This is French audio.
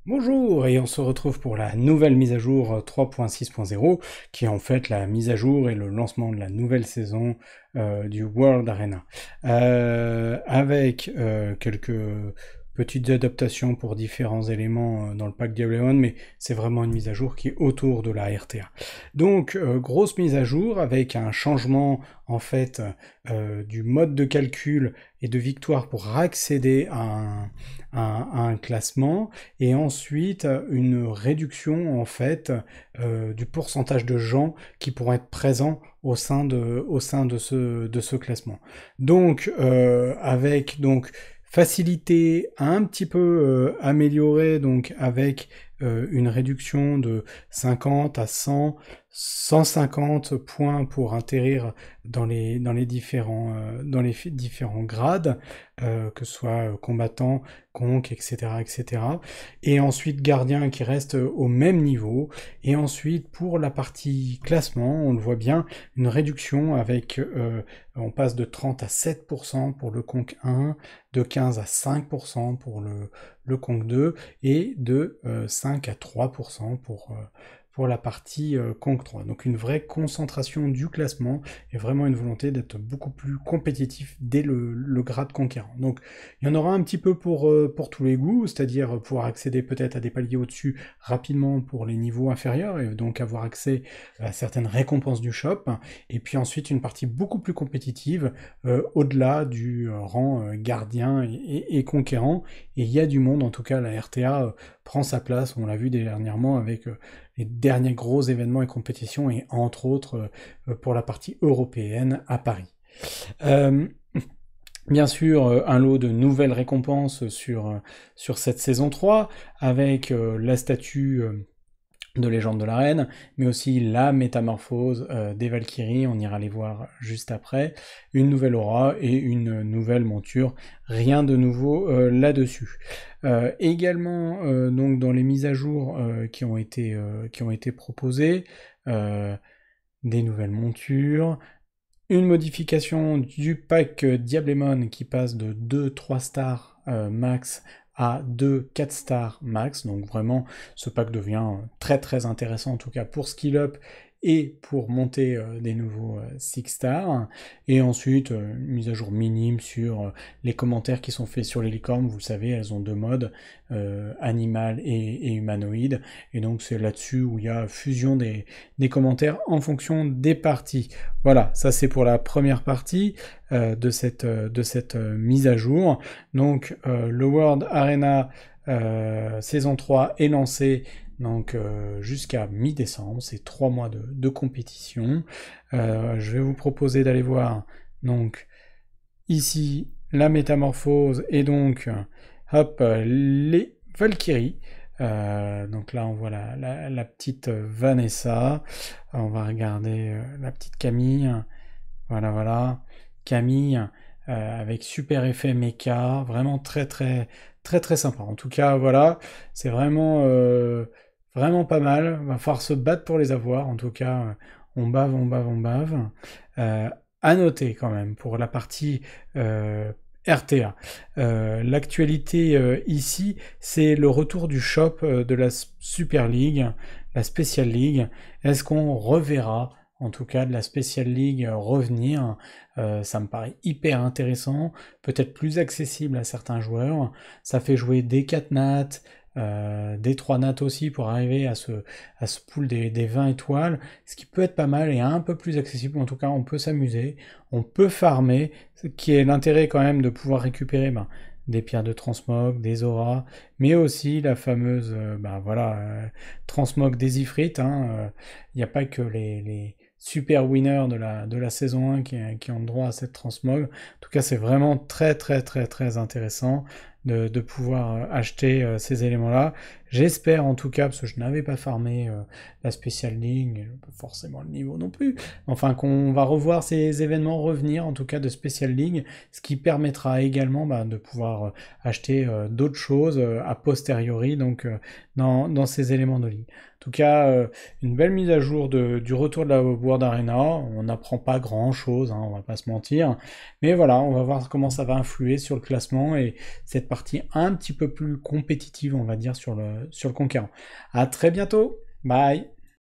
Bonjour, et on se retrouve pour la nouvelle mise à jour 3.6.0, qui est en fait la mise à jour et le lancement de la nouvelle saison du World Arena. Avec quelques petites adaptations pour différents éléments dans le pack Diablo 1, mais c'est vraiment une mise à jour qui est autour de la RTA. Donc, grosse mise à jour avec un changement en fait du mode de calcul et de victoire pour accéder à un classement, et ensuite une réduction en fait du pourcentage de gens qui pourront être présents au sein de ce classement. Donc avec donc facilité un petit peu améliorée, donc avec une réduction de 50 à 100, 150 points pour atterrir dans les différents grades, que ce soit combattant, conque, etc., etc. Et ensuite gardien qui reste au même niveau. Et ensuite pour la partie classement, on le voit bien, une réduction avec, on passe de 30 à 7% pour le conque 1, de 15 à 5% pour le conque 2, et de 5 à 3% pour la partie conque 3. Donc une vraie concentration du classement et vraiment une volonté d'être beaucoup plus compétitif dès le grade conquérant. Donc il y en aura un petit peu pour tous les goûts, c'est-à-dire pouvoir accéder peut-être à des paliers au-dessus rapidement pour les niveaux inférieurs, et donc avoir accès à certaines récompenses du shop, et puis ensuite une partie beaucoup plus compétitive au-delà du rang gardien et conquérant, et il y a du monde, en tout cas la RTA prend sa place, on l'a vu dernièrement avec les derniers gros événements et compétitions, et entre autres pour la partie européenne à Paris. Euh, Bien sûr, un lot de nouvelles récompenses sur cette saison 3, avec la statue de Légende de l'Arène, mais aussi la métamorphose des Valkyries, on ira les voir juste après, une nouvelle aura et une nouvelle monture, rien de nouveau là-dessus. Également, donc dans les mises à jour qui ont été proposées, euh, des nouvelles montures, une modification du pack Diablemon qui passe de 2-3 stars max à 2-4 stars max. Donc vraiment, ce pack devient très très intéressant, en tout cas pour skill up et pour monter des nouveaux 6 stars. Et ensuite, une mise à jour minime sur les commentaires qui sont faits sur les licornes. Vous le savez, elles ont deux modes, animal et humanoïde. Et donc c'est là-dessus où il y a fusion des commentaires en fonction des parties. Voilà, ça c'est pour la première partie de cette mise à jour. Donc le World Arena saison 3 est lancé donc jusqu'à mi-décembre, c'est 3 mois de compétition. Je vais vous proposer d'aller voir donc ici la métamorphose et donc hop les Valkyries. Donc là on voit la petite Vanessa. On va regarder la petite Camille. Voilà, voilà. Camille, avec super effet méca, vraiment très très très très sympa. En tout cas, voilà, c'est vraiment vraiment pas mal. Va falloir se battre pour les avoir. En tout cas, on bave, on bave, on bave. Euh, à noter quand même pour la partie RTA. L'actualité ici, c'est le retour du shop de la Super League, la Special League. Est-ce qu'on reverra en tout cas de la Special League revenir? Ça me paraît hyper intéressant, peut-être plus accessible à certains joueurs. Ça fait jouer des 4 nats, des 3 nats aussi pour arriver à ce pool des 20 étoiles, ce qui peut être pas mal et un peu plus accessible. En tout cas, on peut s'amuser, on peut farmer, ce qui est l'intérêt quand même de pouvoir récupérer des pierres de transmog, des auras, mais aussi la fameuse voilà, transmog des ifrites. Il n'y a pas que les super winners de la saison 1 qui ont droit à cette transmog. En tout cas, c'est vraiment très très très très intéressant de pouvoir acheter ces éléments-là. J'espère en tout cas, parce que je n'avais pas farmé la Special League, pas forcément le niveau non plus, enfin qu'on va revoir ces événements revenir, en tout cas de Special League, ce qui permettra également de pouvoir acheter d'autres choses a posteriori, donc dans ces éléments de ligne. En tout cas, une belle mise à jour du retour de la World Arena. On n'apprend pas grand-chose, on va pas se mentir. Mais voilà, on va voir comment ça va influer sur le classement et cette partie un petit peu plus compétitive, on va dire, sur le conquérant. À très bientôt. Bye.